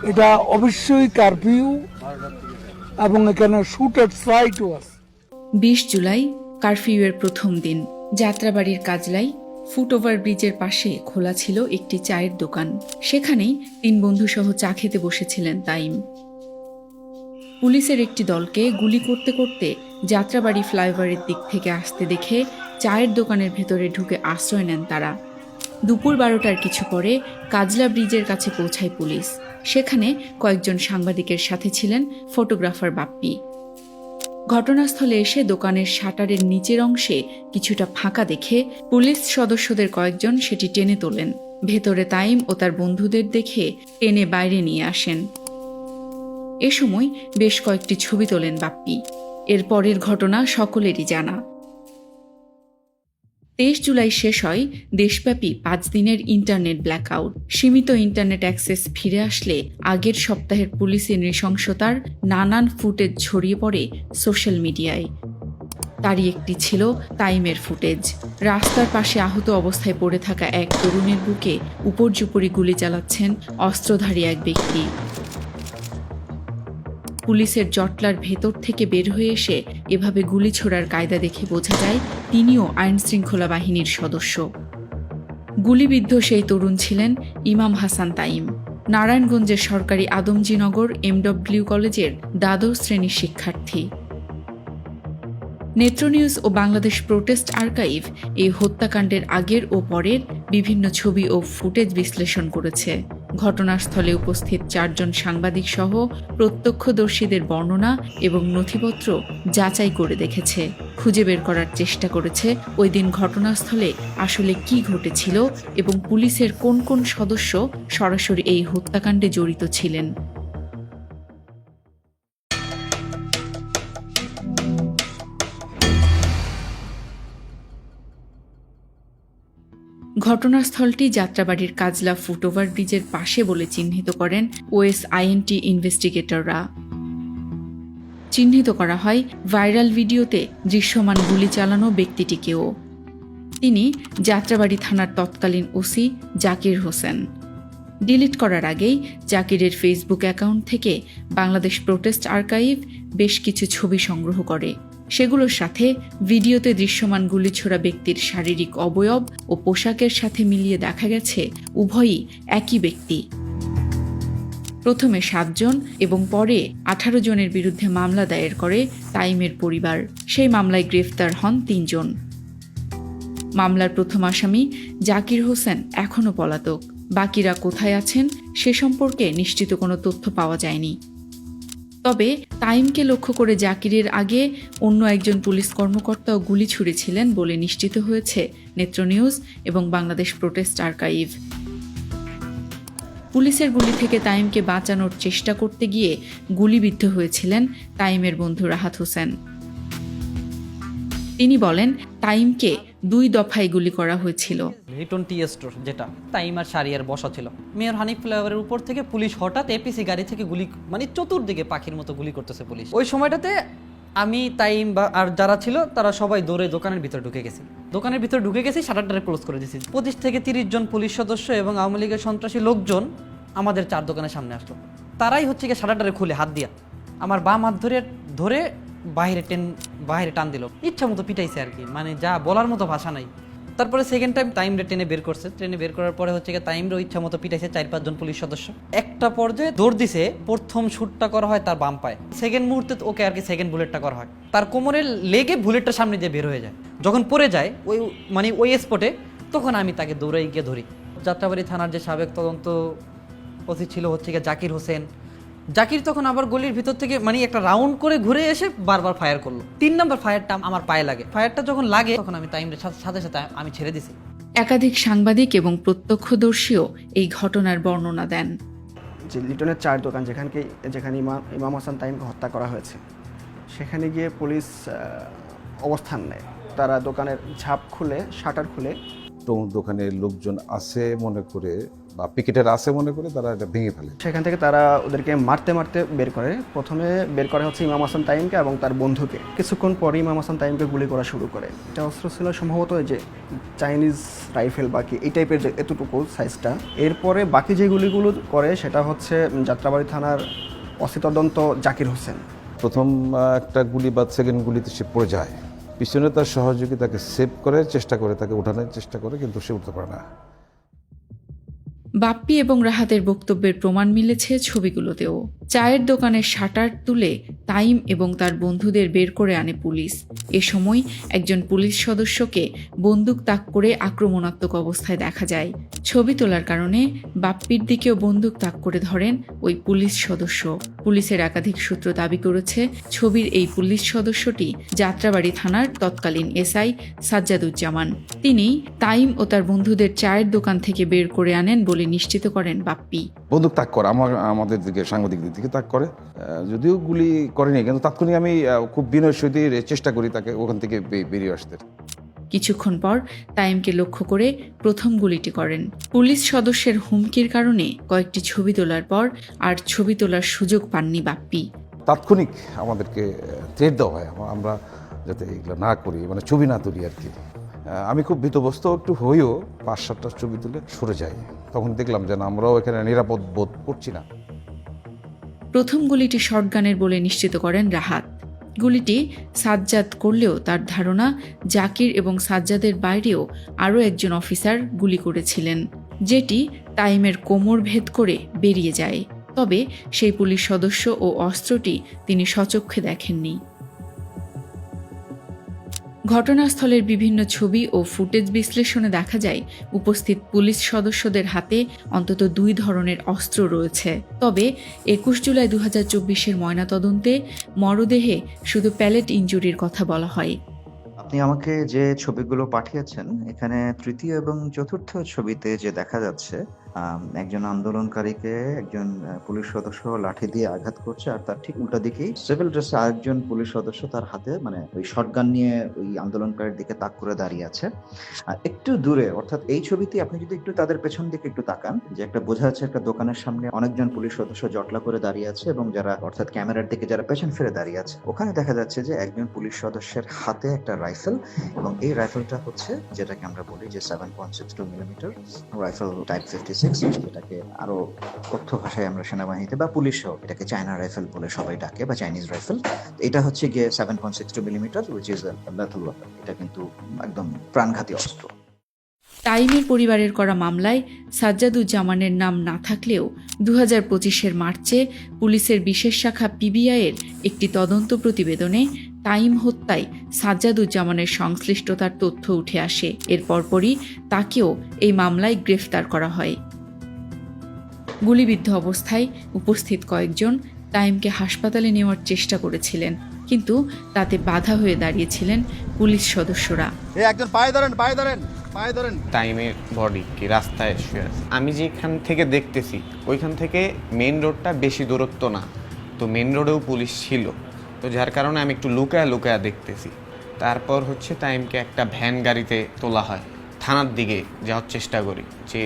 এটা অবশ্যই কারফিউ এবং এখানে শুটার সাইটও আছে। ২০ জুলাই কারফিউয়ের প্রথম দিন। যাত্রাবাড়ির কাজলাই ফুটওভার ব্রিজের পাশে খোলা ছিল একটি চায়ের দোকান। সেখানেই ৩ বন্ধুসহ চা খেতে বসেছিলেন তাইম। পুলিশের একটি দলকে গুলি করতে করতে যাত্রাবাড়ি ফ্লাইওভারের দিক থেকে আসতে দেখে চায়ের দোকানের ভেতরে ঢুকে আশ্রয় নেন তারা। দুপুর ১২টার কিছু পরে কাজলা ব্রিজের কাছে পৌঁছায় পুলিশ। সেখানে কয়েকজন সাংবাদিকের সাথে ছিলেন ফটোগ্রাফার বাপ্পি। ঘটনাস্থলে এসে দোকানের শাটারের নিচের অংশে কিছুটা ফাঁকা দেখে পুলিশ সদস্যদের কয়েকজন সেটি টেনে তোলেন। ভেতরে তাইম ও তার বন্ধুদের দেখে টেনে বাইরে নিয়ে আসেন। এ সময় বেশ কয়েকটি ছবি তোলেন বাপ্পি। এর পরের ঘটনা সকলেরই জানা। ২৩ জুলাই শেষ হয় দেশব্যাপী ৫ দিনের ইন্টারনেট ব্ল্যাকআউট। সীমিত ইন্টারনেট অ্যাক্সেস ফিরে আসলে আগের সপ্তাহের পুলিশের নৃশংসতার নানান ফুটেজ ছড়িয়ে পড়ে সোশ্যাল মিডিয়ায়। তারই একটি ছিল তাইমের ফুটেজ। রাস্তার পাশে আহত অবস্থায় পড়ে থাকা এক তরুণের বুকে উপর্যুপরি গুলি চালাচ্ছেন অস্ত্রধারী এক ব্যক্তি। পুলিশের জটলার ভেতর থেকে বের হয়ে এসে এভাবে গুলি ছোড়ার কায়দা দেখে বোঝা যায় তিনিও আইনশৃঙ্খলা বাহিনীর সদস্য। গুলিবিদ্ধ সেই তরুণ ছিলেন ইমাম হাসান তাইম, নারায়ণগঞ্জের সরকারি আদমজীনগর এমডব্লিউ কলেজের দ্বাদশ শ্রেণীর শিক্ষার্থী। নেত্র নিউজ ও বাংলাদেশ প্রোটেস্ট আর্কাইভ এই হত্যাকাণ্ডের আগের ও পরের বিভিন্ন ছবি ও ফুটেজ বিশ্লেষণ করেছে। ঘটনাস্থলে উপস্থিত ৪ জন সাংবাদিক সহ প্রত্যক্ষদর্শীদের বর্ণনা এবং নথিপত্র যাচাই করে দেখেছে। খুঁজে বের করার চেষ্টা করেছে ওই দিন ঘটনাস্থলে আসলে কি ঘটেছিল এবং পুলিশের কোন কোন সদস্য সরাসরি এই হত্যাকাণ্ডে জড়িত ছিলেন। ঘটনাস্থলটি যাত্রাবাড়ির কাজলা ফুটওভার ব্রিজের পাশে বলে চিহ্নিত করেন ওএসআইএনটি ইনভেস্টিগেটররা। চিহ্নিত করা হয় ভাইরাল ভিডিওতে দৃশ্যমান গুলি চালানো ব্যক্তিটিকেও। তিনি যাত্রাবাড়ি থানার তৎকালীন ওসি জাকির হোসেন। ডিলিট করার আগেই জাকিরের ফেসবুক অ্যাকাউন্ট থেকে বাংলাদেশ প্রোটেস্ট আর্কাইভ বেশ কিছু ছবি সংগ্রহ করে। সেগুলোর সাথে ভিডিওতে দৃশ্যমান গুলি ছোড়া ব্যক্তির শারীরিক অবয়ব ও পোশাকের সাথে মিলিয়ে দেখা গেছে উভয়ই একই ব্যক্তি। প্রথমে ৭ জন এবং পরে ১৮ জনের বিরুদ্ধে মামলা দায়ের করে তাইমের পরিবার। সেই মামলায় গ্রেফতার হন ৩ জন। মামলার প্রথম আসামি জাকির হোসেন এখনও পলাতক। বাকিরা কোথায় আছেন সে সম্পর্কে নিশ্চিত কোনো তথ্য পাওয়া যায়নি। তবে তাইমকে লক্ষ্য করে জাকিরের আগে অন্য একজন পুলিশ কর্মকর্তাও গুলি ছুড়েছিলেন বলে নিশ্চিত হয়েছে নেত্র নিউজ এবং বাংলাদেশ প্রোটেস্ট আর্কাইভ। পুলিশের গুলি থেকে তাইমকে বাঁচানোর চেষ্টা করতে গিয়ে গুলিবিদ্ধ হয়েছিলেন তাইমের বন্ধু রাহাত হোসেন। তিনি বলেন তাইমকে ২ দফায় গুলি করা হয়েছিল। লিটন টি স্টোর যেটা তাইম আর সারিয়ার বসা ছিল, মেয়র হানিফ ফ্লাইওভারের উপর থেকে পুলিশ হঠাৎ এপিসি গাড়ি থেকে গুলি, মানে চতুর্দিকে পাখির মতো গুলি করতেছে পুলিশ। ওই সময়টাতে আমি তাইম বা আর যারা ছিল তারা সবাই দৌড়ে দোকানের ভিতরে ঢুকে গেছি। দোকানের ভিতরে ঢুকে গেছি, শাটারটা ক্লোজ করে দিয়েছি। ২৫ থেকে ৩০ জন পুলিশ সদস্য এবং আওয়ামী লীগের সন্ত্রাসী লোকজন আমাদের ৪ দোকানের সামনে আসলো। তারাই হচ্ছে গিয়ে শাটারটারে খুলে হাত দিয়া আমার বাম হাত ধরে বাইরে টান দিল, ইচ্ছা মতো পিটাইছে আর কি, মানে যা বলার মতো ভাষা নাই। তারপরে সেকেন্ড টাইম তাইমরে টেনে বের করছে। ট্রেনে বের করার পরে হচ্ছে গিয়ে তাইমরও ইচ্ছা মতো পিটাইছে ৪-৫ জন পুলিশ সদস্য। একটা পর্যায়ে দৌড় দিছে, প্রথম শুটটা করা হয় তার বাম পায়ে, সেকেন্ড মুহূর্তে ওকে আর কি সেকেন্ড বুলেটটা করা হয় তার কোমরের লেগে, বুলেটটা সামনে দিয়ে বের হয়ে যায়। যখন পড়ে যায় ওই স্পটে, তখন আমি তাকে দৌড়ে গিয়ে ধরি। যাত্রাবাড়ি থানার যে সাবেক তদন্ত ওসি ছিল হচ্ছে গিয়ে জাকির হোসেন, জাকির তখন আবার গলির ভিতর থেকে একটা রাউন্ড করে ঘুরে এসে বারবার ফায়ার করলো। ৩ নম্বর ফায়ারটা আমার পায়ে লাগে। ফায়ারটা যখন লাগে তখন আমি টাইমের সাথে সাথে আমি ছেড়ে দিছি। একাধিক সাংবাদিক এবং প্রত্যক্ষদর্শীও এই ঘটনার বর্ণনা দেন। যে লিটনের চায়ের দোকান যেখানে ইমাম হাসান তাইমকে হত্যা করা হয়েছে, সেখানে গিয়ে পুলিশ অবস্থান নেয়। তারা দোকানের ঝাপ খুলে, শাটার খুলে দোকানের লোকজন আছে মনে করে বা পিকেটের আছে মনে করে তারা এটা ভেঙে ফেলে। সেখান থেকে তারা ওদেরকে মারতে মারতে বের করে। প্রথমে বের করে হচ্ছে ইমাম হাসান তাইমকে এবং তার বন্ধুকে। কিছুক্ষণ পরে ইমাম হাসান তাইমকে গুলি করা শুরু করে। এটা অস্ত্র ছিল সম্ভবত যে চাইনিজ রাইফেল বাকি এই টাইপের যে এতটুকু সাইজটা। এরপরে বাকি যে গুলিগুলো করে সেটা হচ্ছে যাত্রাবাড়ি থানার ওসি তদন্ত জাকির হোসেন। প্রথম একটা গুলি বা সেকেন্ড গুলিতে সে পড়ে যায়, পিছনে তার সহযোগী তাকে সেভ করে চেষ্টা করে, তাকে উঠানোর চেষ্টা করে, কিন্তু সে উঠতে পারে না। বাপ্পি এবং রাহাতের বক্তব্যের প্রমাণ মিলেছে ছবিগুলোতেও। চায়ের দোকানের শাটার তুলে তাইম এবং তার বন্ধুদের বের করে আনে পুলিশ। এ সময় একজন পুলিশ সদস্যকে বন্দুক তাক করে আক্রমণাত্মক অবস্থায় দেখা যায়। ছবি তোলার কারণে বাপ্পির দিকেও বন্দুক তাক করে ধরেন ওই পুলিশ সদস্য। পুলিশের একাধিক সূত্র দাবি করেছে ছবির এই পুলিশ সদস্যটি যাত্রাবাড়ি থানার তৎকালীন এসআই সাজ্জাদুজ্জামান। তিনি তাইম ও তার বন্ধুদের চায়ের দোকান থেকে বের করে আনেন বলে নিশ্চিত করেন বাপ্পি। বন্দুক তাক করে আমাদের দিকে, সাংবাদিকদের দিকে তাক করে, যদিও গুলি করেনি, কিন্তু তাৎক্ষণিক আমি খুব বিনয়ের সহিত চেষ্টা করি তাকে ওখান থেকে বেরিয়ে আসতে। কিছুক্ষণ পর তাইমকে লক্ষ্য করে প্রথম গুলিটি করেন। পুলিশ সদস্যের হুমকির কারণে কয়েকটি ছবি তোলার পর আর ছবি তোলার সুযোগ পাননি বাপ্পি। তাৎক্ষণিক আমাদেরকে থ্রেট দেওয়া হয় আমরা যাতে এগুলো না করি, মানে ছবি না তুলি আর কি। আমি খুব ভীতগ্রস্ত একটু হয়েও 5-7টা ছবি তুলে সরে যাই। তখন দেখলাম যে আমরাও এখানে নিরাপদ বোধ করছি না। প্রথম গুলিটি শটগানের বলে নিশ্চিত করেন রাহাত। গুলিটি সাজ্জাদ করলেও তার ধারণা জাকির এবং সাজ্জাদের বাইরেও আরও একজন অফিসার গুলি করেছিলেন, যেটি তাইমের কোমর ভেদ করে বেরিয়ে যায়। তবে সেই পুলিশ সদস্য ও অস্ত্রটি তিনি স্বচক্ষে দেখেননি। ঘটনাস্থলের বিভিন্ন ছবি ও ফুটেজ বিশ্লেষণে দেখা যায় উপস্থিত পুলিশ সদস্যদের হাতে অন্তত 2 ধরনের অস্ত্র রয়েছে। তবে 21 জুলাই 2024-এর ময়নাতদন্তে মরদেহে শুধু প্যালেট ইনজুরির কথা বলা হয়। আপনি আমাকে যে ছবিগুলো পাঠিয়েছেন, এখানে তৃতীয় এবং চতুর্থ ছবিতে যে দেখা যাচ্ছে একজন আন্দোলনকারীকে একজন পুলিশ সদস্য লাঠি দিয়ে আঘাত করছে, আর তার ঠিক উল্টা দিকেই সিভিল ড্রেসে আরেকজন পুলিশ সদস্য তার হাতে মানে ওই শটগান নিয়ে ওই আন্দোলনকারীর দিকে তাক করে দাঁড়িয়ে আছে। আর একটু দূরে, অর্থাৎ এই ছবিতে আপনি যদি একটু তাদের পেছন দিকে একটু তাকান, যে একটা বোঝা যাচ্ছে একটা দোকানের সামনে অনেকজন পুলিশ সদস্য জটলা করে দাঁড়িয়ে আছে এবং যারা অর্থাৎ ক্যামেরার দিকে যারা পেছন ফিরে দাঁড়িয়ে আছে, ওখানে দেখা যাচ্ছে যে একজন পুলিশ সদস্যের হাতে একটা রাইফেল, এবং এই রাইফেলটা হচ্ছে যেটাকে আমরা বলি যে 7.62 মিলিমিটার রাইফেল টাইপ 56, যেটাকে আরো কথ্য ভাষায় আমরা সেনাবাহিনীতে বা পুলিশও এটাকে চায়না রাইফেল বলে সবাই ডাকে, বা চাইনিজ রাইফেল। এটা হচ্ছে গিয়ে 7.62 millimetre, which is a lethal weapon. এটা কিন্তু একদম প্রাণঘাতী অস্ত্র। তাইমের পরিবারের করা মামলায় সাজ্জাদুজ্জামানের নাম না থাকলেও 2025-এর মার্চে পুলিশের বিশেষ শাখা পিবিআইয়ের একটি তদন্ত প্রতিবেদনে তাইম হত্যায় সাজ্জাদুজ্জামানের সংশ্লিষ্টতার তথ্য উঠে আসে। এর পরপরই তাকেও এই মামলায় গ্রেফতার করা হয়। গুলিবিদ্ধ অবস্থায় উপস্থিত কয়েকজন তাইমকে হাসপাতালে নেওয়ার চেষ্টা করেছিলেন, কিন্তু তাতে বাধা হয়ে দাঁড়িয়েছিলেন পুলিশ সদস্যরা। একজন পায়ে ধরেন, পায়ে ধরেন, পায়ে ধরেন। টাইমের বডি কি রাস্তায় শুয়ে আছে। আমি যেখান থেকে দেখতেছি ওইখান থেকে মেইন রোডটা বেশি দূরত্ব না, তো মেইন রোডেও পুলিশ ছিল, তো যার কারণে আমি একটু লুকায়া লুকায়া দেখতেছি। তারপর হচ্ছে টাইমকে একটা ভ্যান গাড়িতে তোলা হয়, থানার দিকে যাওয়ার চেষ্টা করি যে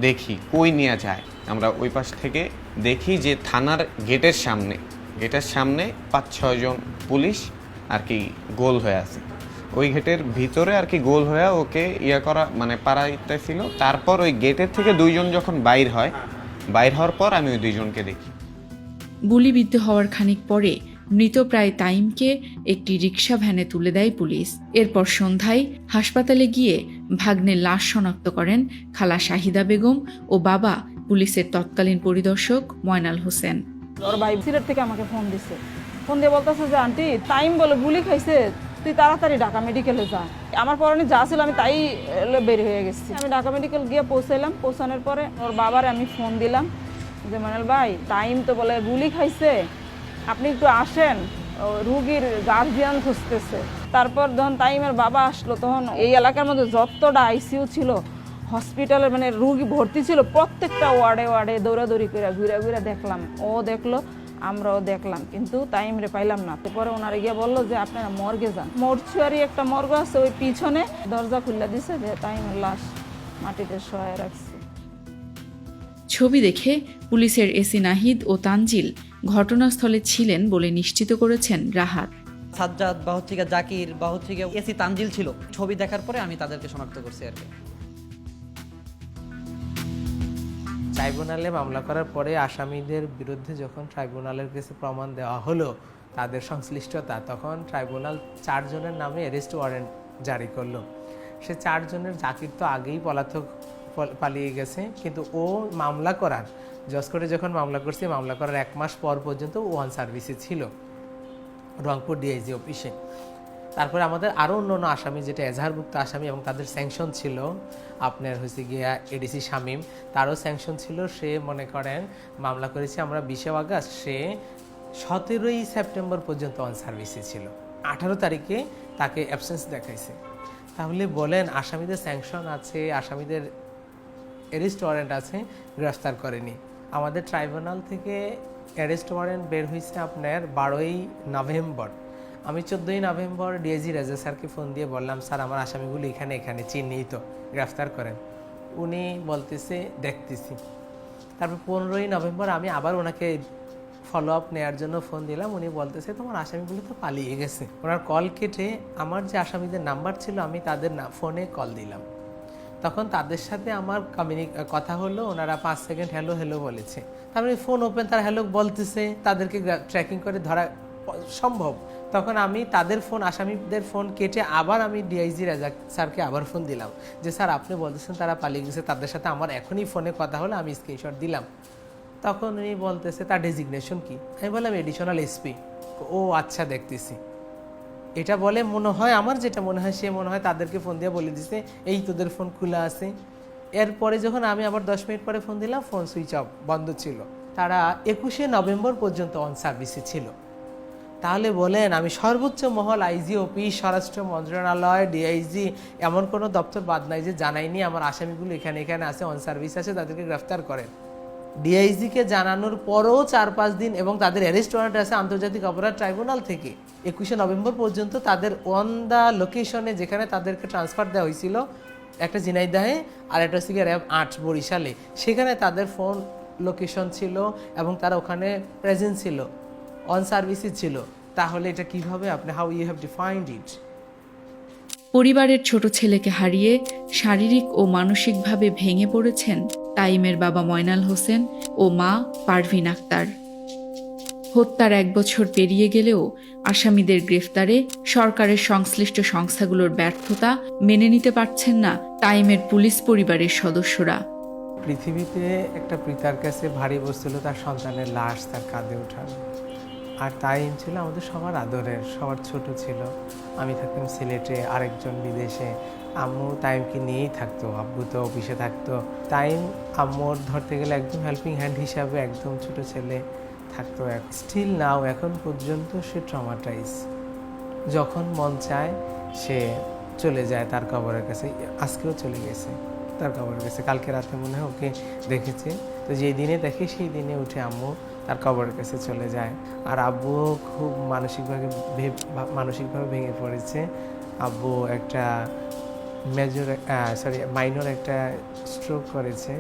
দেখি কই নিয়ে যায়। আমরা ওই পাশ থেকে দেখি যে থানার গেটের সামনে 5-6 জন পুলিশ আর কি গোল হয়ে আছে। ওই গেটের ভিতরে আর কি গোল হয়ে ওকে করা মানে পাড়াইতেছিল। তারপর ওই গেটের থেকে 2 জন যখন বাইর হওয়ার পর আমি ওই 2 জনকে দেখি। গুলিবিদ্ধ হওয়ার খানিক পরে মৃতপ্রায় তাইমকে একটি রিকশা ভ্যানে তুলে দেয় পুলিশ। এরপর সন্ধ্যায় হাসপাতালে গিয়ে ভাগ্নের লাশ শনাক্ত করেন খালা শাহিদা বেগম ও বাবা পুলিশের তৎকালীন পরিদর্শক ময়নাল হোসেন। ওর ভাই সিলেট থেকে আমাকে ফোন দিছে, ফোন দিয়ে বলতেছে যে আন্টি তাইম বলে গুলি খাইছে, তুই তাড়াতাড়ি ঢাকা মেডিকেলে যা। আমার পরনে যা ছিল আমি তাই বের হয়ে গেছি। আমি ঢাকা মেডিকেল গিয়ে পৌঁছাইলাম। পৌঁছানোর পরে ওর বাবারে আমি ফোন দিলাম যে ময়নাল ভাই টাইম তো বলে গুলি খাইছে, আপনি একটু আসেন, রুগীর গার্জিয়ান খুঁজতেছে। তারপর যখন তাইমের বাবা আসলো, তখন এই এলাকার মধ্যে যতটা আইসিইউ ছিল, হসপিটালের মানে রুগী ভর্তি ছিল, প্রত্যেকটা ওয়ার্ডে দৌড়াদৌড়ি করে ঘুরে দেখলাম। ও দেখলো, আমরাও দেখলাম, কিন্তু তাইমরে পাইলাম না। তারপরে ওনারা গিয়ে বললো যে আপনারা মর্গে যান। মর্চুয়ারি একটা মর্গ আছে ওই পিছনে, দরজা খুলে দিছে যে তাইমের লাশ মাটিতে শোয়া রাখছি। ছবি দেখে পুলিশের এসি নাহিদ ও তানজিল ঘটনাস্থলে ছিলেন বলে নিশ্চিত করেছেন রাহাত। সাজ্জাদ বা হচ্ছে গিয়ে জাকির বা হচ্ছে গিয়ে এসি তানজিল ছিল। ছবি দেখার পরে আমি তাদেরকে শনাক্ত করছি আর কি। ট্রাইব্যুনালে মামলা করার পরে আসামিদের বিরুদ্ধে যখন ট্রাইব্যুনালের কাছে প্রমাণ দেওয়া হলো তাদের সংশ্লিষ্টতা, তখন ট্রাইব্যুনাল 4 জনের নামে অ্যারেস্ট ওয়ারেন্ট জারি করলো। সে 4 জনের জাকির তো আগেই পালিয়ে গেছে, কিন্তু ও মামলা করার জজ কোর্টে যখন মামলা করছে, মামলা করার 1 মাস পর পর্যন্ত ও অন সার্ভিসে ছিল রংপুর ডিআইজি অফিসে। তারপরে আমাদের আরও অন্য আসামি, যেটা এজাহারভুক্ত আসামি এবং তাদের স্যাংশন ছিল, আপনার হয়েছে গিয়া এডিসি শামীম, তারও স্যাংশন ছিল। সে মনে করেন মামলা করেছি আমরা 20 আগস্ট, সে 17ই সেপ্টেম্বর পর্যন্ত অন সার্ভিসে ছিল। 18 তারিখে তাকে অ্যাবসেন্স দেখাইছে। তাহলে বলেন, আসামিদের স্যাংশন আছে, আসামিদের অ্যারেস্ট ওয়ারেন্ট আছে, গ্রেফতার করেনি। আমাদের ট্রাইব্যুনাল থেকে অ্যারেস্ট ওয়ারেন্ট বের হয়েছে আপনার 12ই নভেম্বর। আমি 14ই নভেম্বর ডিআইজি রেজা স্যারকে ফোন দিয়ে বললাম, স্যার আমার আসামিগুলো এখানে চিহ্নিত, গ্রেফতার করেন। উনি বলতেছে দেখতেছি। তারপর 15ই নভেম্বর আমি আবার ওনাকে ফলো আপ নেওয়ার জন্য ফোন দিলাম। উনি বলতেছে তোমার আসামিগুলো তো পালিয়ে গেছে। ওনার কল কেটে আমার যে আসামিদের নাম্বার ছিল আমি তাদের ফোনে কল দিলাম। তখন তাদের সাথে আমার কথা হলো, ওনারা 5 সেকেন্ড হ্যালো হ্যালো বলেছে। তারপরে ফোন ওপেন, তারা হ্যালো বলতেছে, তাদেরকে ট্র্যাকিং করে ধরা সম্ভব। তখন আমি তাদের ফোন, আসামিদের ফোন কেটে আবার আমি ডিআইজি রাজা স্যারকে আবার ফোন দিলাম যে স্যার আপনি বলতেছেন তারা পালিয়ে গেছে, তাদের সাথে আমার এখনই ফোনে কথা হলো, আমি স্ক্রিনশট দিলাম। তখন উনি বলতেছে তার ডেজিগনেশন কি? আমি বললাম এডিশনাল এসপি। ও আচ্ছা দেখতেছি। এটা বলে মনে হয়, আমার যেটা মনে হয়, সে মনে হয় তাদেরকে ফোন দিয়ে বলে দিছে এই তোদের ফোন খোলা আছে। এরপরে যখন আমি আবার 10 মিনিট পরে ফোন দিলাম, ফোন সুইচ অফ, বন্ধ ছিল। তারা 21শে নভেম্বর পর্যন্ত অন সার্ভিসে ছিল। তাহলে বলেন, আমি সর্বোচ্চ মহল, আইজি অফিস, স্বরাষ্ট্র মন্ত্রণালয়, ডিআইজি, এমন কোনো দপ্তর বাদ নাই যে জানাইনি আমার আসামিগুলো এখানে আছে, অন সার্ভিস আছে, তাদেরকে গ্রেফতার করেন। ডিআইজিকে জানানোর পরও 4-5 দিন এবং তাদের অ্যারেস্ট ওয়ারেন্ট আছে আন্তর্জাতিক অপরাধ ট্রাইব্যুনাল থেকে। 21শে নভেম্বর পর্যন্ত তাদের অন দ্য লোকেশনে, যেখানে তাদেরকে ট্রান্সফার দেওয়া হয়েছিল, একটা ঝিনাইদহে আর একটা হচ্ছে র্যাব 8 বরিশালে, সেখানে তাদের ফোন লোকেশন ছিল এবং তারা ওখানে প্রেজেন্ট ছিল, অন সার্ভিসে ছিল। তাহলে এটা কিভাবে আপনি, হাউ ইউ হ্যাভ ডিফাইন্ড ইট? পরিবারের ছোট ছেলেকে হারিয়ে শারীরিক ও মানসিকভাবে ভেঙে পড়েছেন তাইমের বাবা ময়নাল হোসেন ও মা পারভিন আক্তার। হত্যার 1 বছর পেরিয়ে গেলেও আসামিদের গ্রেফতারে সরকারের সংশ্লিষ্ট সংস্থাগুলোর ব্যর্থতা মেনে নিতে পারছেন না তাইমের পুলিশ পরিবারের সদস্যরা। পৃথিবীতে একটা পিতার কাছে ভারী বসছিল তার সন্তানের লাশ তার কাঁধে ওঠানো। আর তাইম ছিল আমাদের সবার আদরের, সবার ছোট ছিল। আমি থাকতাম সিলেটে, আরেকজন বিদেশে। আম্মু তাইমকে নিয়েই থাকতো, আব্বু তো অফিসে থাকতো। তাইম আম্মুর ধরতে গেলে একদম হেল্পিং হ্যান্ড হিসাবে একদম ছোট ছেলে থাকতো। স্টিল নাও, এখন পর্যন্ত সে ট্রমাটাইজ। যখন মন চায় সে চলে যায় তার কবরের কাছে। আজকেও চলে গেছে তার কবরের কাছে, কালকে রাতে মনে হয় ওকে দেখেছে। তো যেই দিনে দেখে সেই দিনে উঠে আম্মু তার কবরের কাছে চলে যায়। আর আব্বু খুব মানসিকভাবে ভেঙে পড়েছে। আব্বু একটা মাইনর একটা স্ট্রোক করেছে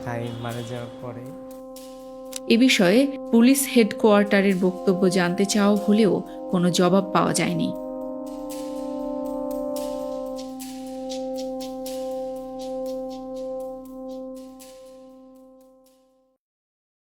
তাই মারা যাওয়ার পরে। এ বিষয়ে পুলিশ হেডকোয়ার্টারের বক্তব্য জানতে চাওয়া হলেও কোনো জবাব পাওয়া যায়নি।